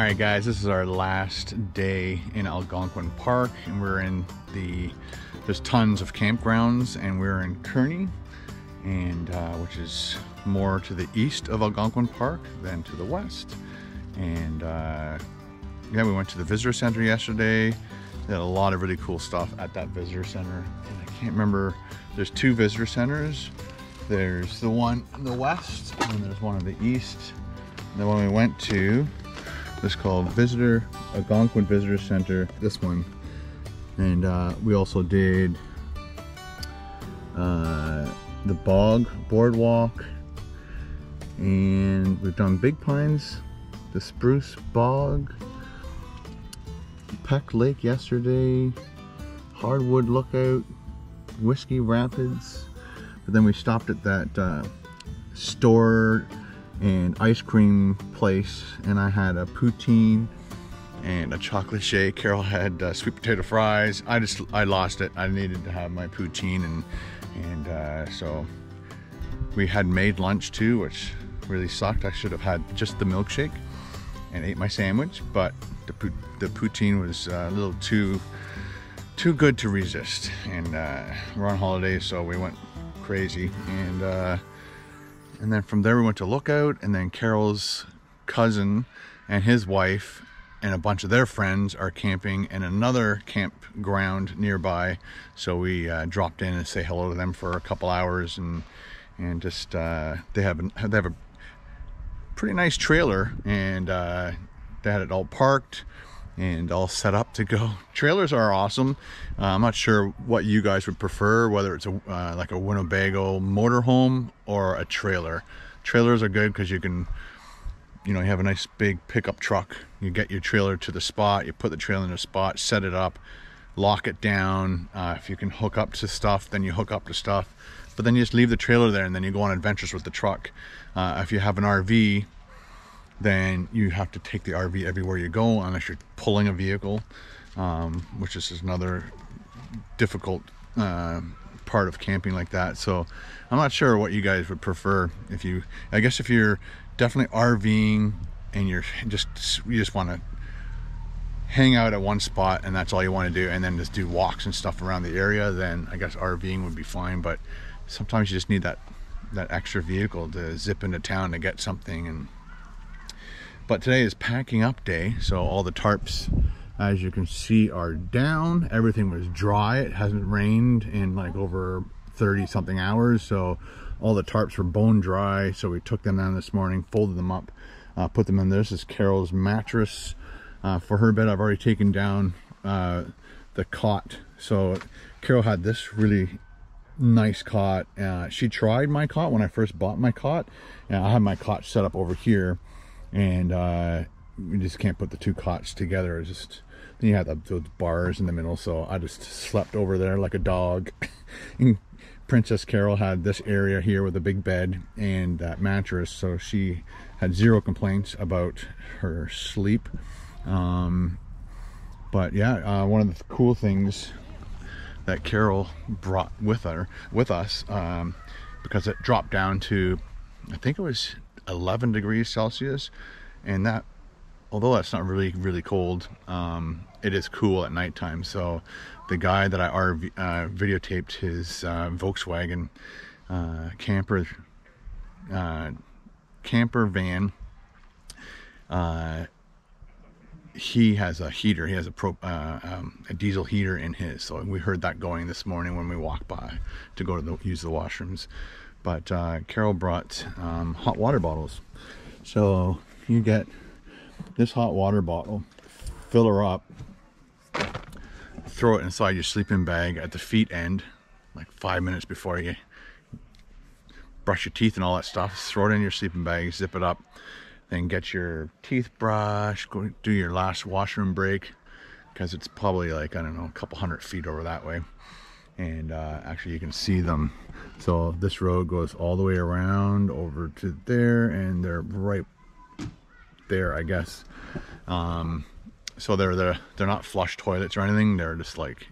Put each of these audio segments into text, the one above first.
Alright guys, this is our last day in Algonquin Park, and we're in there's tons of campgrounds, and we're in Kearney, and which is more to the east of Algonquin Park than to the west. And yeah, we went to the visitor center yesterday. They had a lot of really cool stuff at that visitor center. And I can't remember, there's two visitor centers. There's the one in the west, and there's one in the east. And the one we went to was called Algonquin Visitor Center, this one. And we also did the Bog Boardwalk, and we've done Big Pines, the Spruce Bog, Peck Lake yesterday, Hardwood Lookout, Whiskey Rapids. But then we stopped at that store and ice cream place, and I had a poutine and a chocolate shake. Carol had sweet potato fries. I lost it. I needed to have my poutine, and so we had made lunch too, which really sucked. I should have had just the milkshake and ate my sandwich, but the poutine was a little too good to resist. And we're on holiday, so we went crazy, and then from there we went to Lookout, and then Carol's cousin and his wife and a bunch of their friends are camping in another campground nearby, so we dropped in and say hello to them for a couple hours, and just they have a pretty nice trailer, and they had it all parked and all set up to go. Trailers are awesome. I'm not sure what you guys would prefer, whether it's like a Winnebago motorhome or a trailer. Trailers are good because you can, you have a nice big pickup truck. You get your trailer to the spot, you put the trailer in the spot, set it up, lock it down. If you can hook up to stuff, then you hook up to stuff. But then you just leave the trailer there, and then you go on adventures with the truck. If you have an RV, then you have to take the RV everywhere you go, unless you're pulling a vehicle, which is another difficult part of camping like that. So I'm not sure what you guys would prefer. I guess if you're definitely RVing and you just want to hang out at one spot and that's all you want to do, and then just do walks and stuff around the area, then I guess RVing would be fine. But sometimes you just need that extra vehicle to zip into town to get something. But today is packing up day, so all the tarps, as you can see, are down. Everything was dry. It hasn't rained in like over 30 something hours, so all the tarps were bone dry. So we took them down this morning, folded them up, put them in. This is Carol's mattress for her bed. I've already taken down the cot. So Carol had this really nice cot. She tried my cot when I first bought my cot, and I had my cot set up over here, and we just can't put the two cots together. It's just, then you have those bars in the middle, so I just slept over there like a dog. And Princess Carol had this area here with a big bed and that mattress, so she had zero complaints about her sleep. But yeah, one of the cool things that Carol brought with us, because it dropped down to, I think it was 11 degrees Celsius, and that, although that's not really cold, it is cool at nighttime. So the guy that I videotaped his Volkswagen camper van, he has a heater. He has a diesel heater in his, so we heard that going this morning when we walked by to go to use the washrooms. But Carol brought hot water bottles. So you get this hot water bottle, fill her up, throw it inside your sleeping bag at the feet end, like 5 minutes before you brush your teeth and all that stuff. Throw it in your sleeping bag, zip it up, then get your teeth brushed, go do your last washroom break, because it's probably like, I don't know, a couple 100 feet over that way. And actually you can see them. So this road goes all the way around over to there, and they're right there, I guess. So they're not flush toilets or anything. They're just like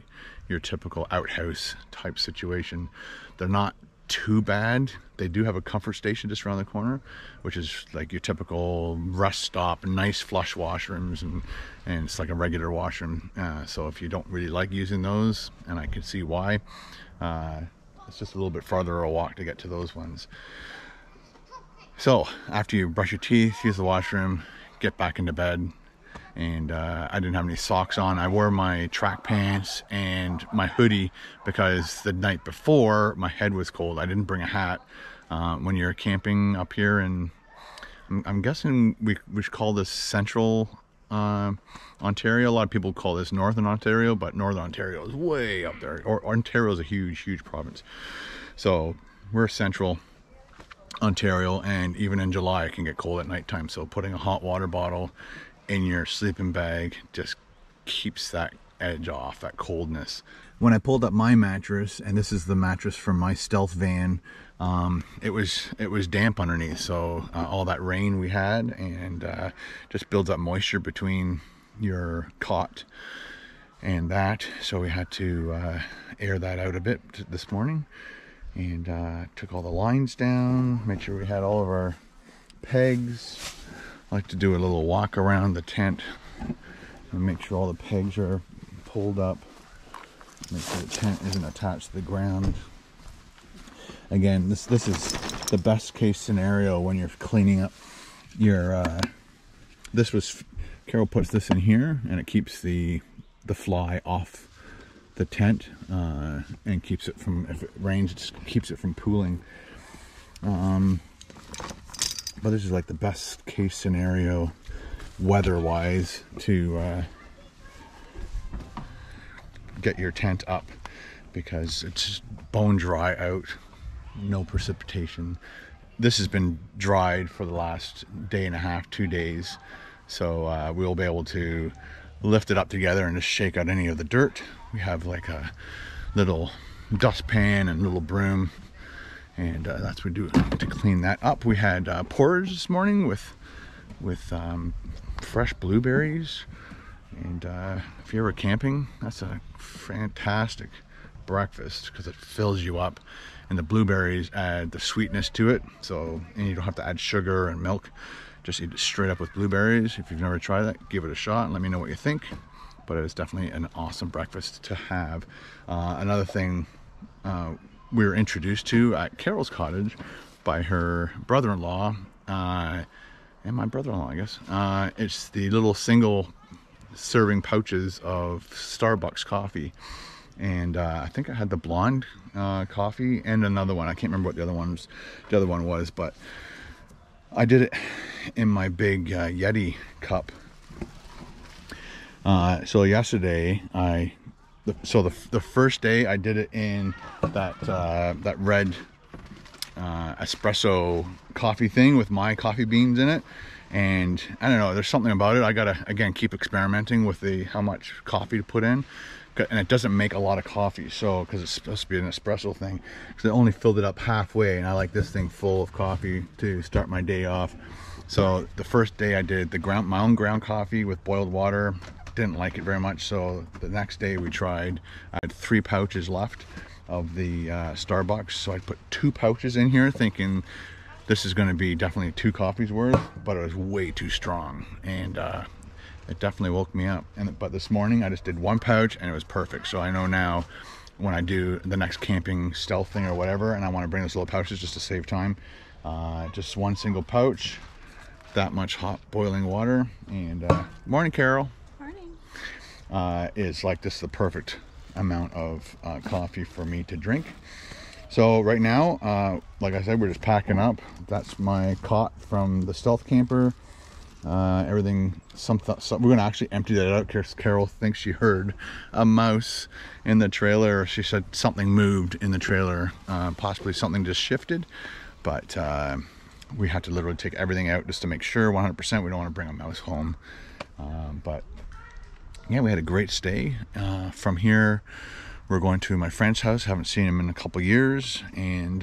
your typical outhouse type situation. They're not too bad. They do have a comfort station just around the corner, which is like your typical rest stop, nice flush washrooms, and it's like a regular washroom. So if you don't really like using those, and I can see why, it's just a little bit farther a walk to get to those ones. So after you brush your teeth, use the washroom, get back into bed. And I didn't have any socks on. I wore my track pants and my hoodie because the night before my head was cold. I didn't bring a hat. When you're camping up here, and I'm guessing we should call this Central Ontario. A lot of people call this Northern Ontario, but Northern Ontario is way up there. Ontario is a huge province. So we're Central Ontario, and even in July it can get cold at nighttime. So putting a hot water bottle in your sleeping bag just keeps that edge off, that coldness. When I pulled up my mattress, and this is the mattress from my stealth van, it was damp underneath, so all that rain we had, and just builds up moisture between your cot and that, so we had to air that out a bit this morning, and took all the lines down, made sure we had all of our pegs. I like to do a little walk around the tent and make sure all the pegs are pulled up, make sure the tent isn't attached to the ground. Again, this is the best case scenario when you're cleaning up your Carol puts this in here, and it keeps the fly off the tent, and keeps it from, if it rains, it just keeps it from pooling. But this is like the best case scenario weather-wise to get your tent up, because it's bone dry out, no precipitation. This has been dried for the last day and a half, 2 days, so we'll be able to lift it up together and just shake out any of the dirt. We have like a little dustpan and little broom, and that's what we do to clean that up. We had porridge this morning with fresh blueberries, and if you're ever camping, that's a fantastic breakfast because it fills you up, and the blueberries add the sweetness to it. So, and you don't have to add sugar and milk, just eat it straight up with blueberries. If you've never tried that, give it a shot and let me know what you think. But it is definitely an awesome breakfast to have. Another thing we were introduced to at Carol's cottage by her brother-in-law, and my brother-in-law, I guess. It's the little single serving pouches of Starbucks coffee, and I think I had the blonde coffee and another one. I can't remember what the other one was, but I did it in my big Yeti cup. So yesterday the first day I did it in that red espresso coffee thing with my coffee beans in it, and I don't know, there's something about it. I gotta again keep experimenting with how much coffee to put in, and it doesn't make a lot of coffee, so because it's supposed to be an espresso thing, so I only filled it up halfway, and I like this thing full of coffee to start my day off. So the first day I did my own ground coffee with boiled water. Didn't like it very much, so the next day we tried. I had 3 pouches left of the Starbucks, so I put 2 pouches in here thinking this is going to be definitely 2 coffees worth, but it was way too strong, and it definitely woke me up. But this morning I just did 1 pouch and it was perfect. So I know now when I do the next camping stealth thing or whatever, and I want to bring those little pouches just to save time, just 1 single pouch, that much hot boiling water, and morning, Carol. Is like this the perfect amount of coffee for me to drink. So right now, like I said, we're just packing up. That's my cot from the stealth camper. Everything, we're gonna actually empty that out because Carol thinks she heard a mouse in the trailer. She said something moved in the trailer, possibly something just shifted, but we had to literally take everything out just to make sure 100% we don't want to bring a mouse home. But yeah, we had a great stay. From here, we're going to my friend's house. Haven't seen him in a couple years, and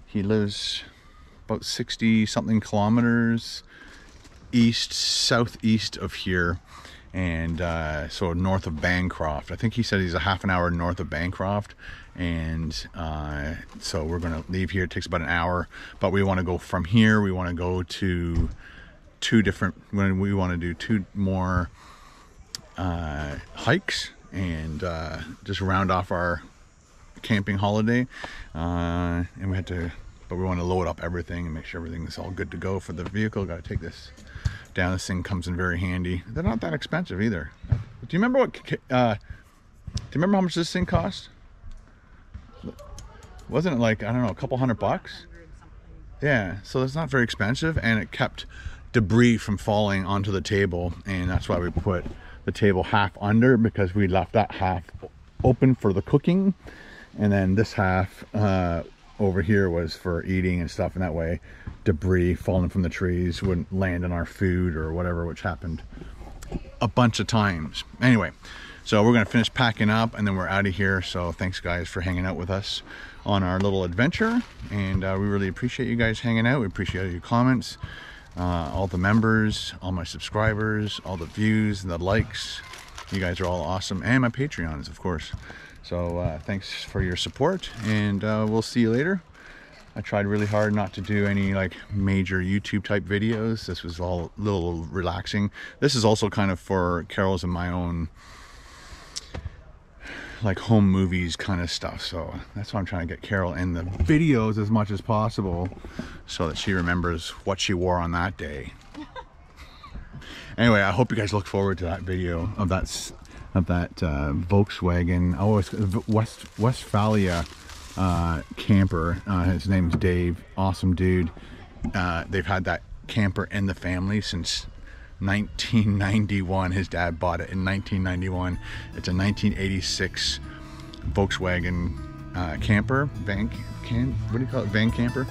he lives about 60 something kilometers southeast of here, and so north of Bancroft. I think he said he's a half an hour north of Bancroft, and so we're gonna leave here. It takes about an hour, but we want to go from here. We want to go to we want to do 2 more hikes, and just round off our camping holiday. And we want to load up everything and make sure everything's all good to go for the vehicle. Got to take this down. This thing comes in very handy. They're not that expensive either. Do you remember how much this thing cost? Wasn't it like, I don't know, a couple $100? Yeah, so it's not very expensive, and it kept debris from falling onto the table, and that's why we put the table half under, because we left that half open for the cooking, and then this half over here was for eating and stuff, and that way debris falling from the trees wouldn't land on our food or whatever, which happened a bunch of times. Anyway, so we're gonna finish packing up and then we're out of here. So thanks guys for hanging out with us on our little adventure, and we really appreciate you guys hanging out. We appreciate your comments, all the members, all my subscribers, all the views and the likes. You guys are all awesome, and my Patreons, of course. So thanks for your support, and we'll see you later. I tried really hard not to do any like major YouTube type videos. This was all a little relaxing. This is also kind of for Carol's and my own like home movies kind of stuff. So that's why I'm trying to get Carol in the videos as much as possible so that she remembers what she wore on that day. Anyway, I hope you guys look forward to that video of that Volkswagen. Oh, it's Westphalia camper. His name's Dave. Awesome dude. They've had that camper in the family since 1991. His dad bought it in 1991. It's a 1986 Volkswagen camper van. What do you call it? Van camper?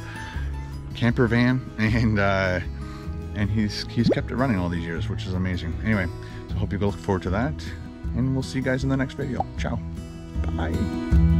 Camper van. And he's kept it running all these years, which is amazing. Anyway, so I hope you go look forward to that, and we'll see you guys in the next video. Ciao. Bye.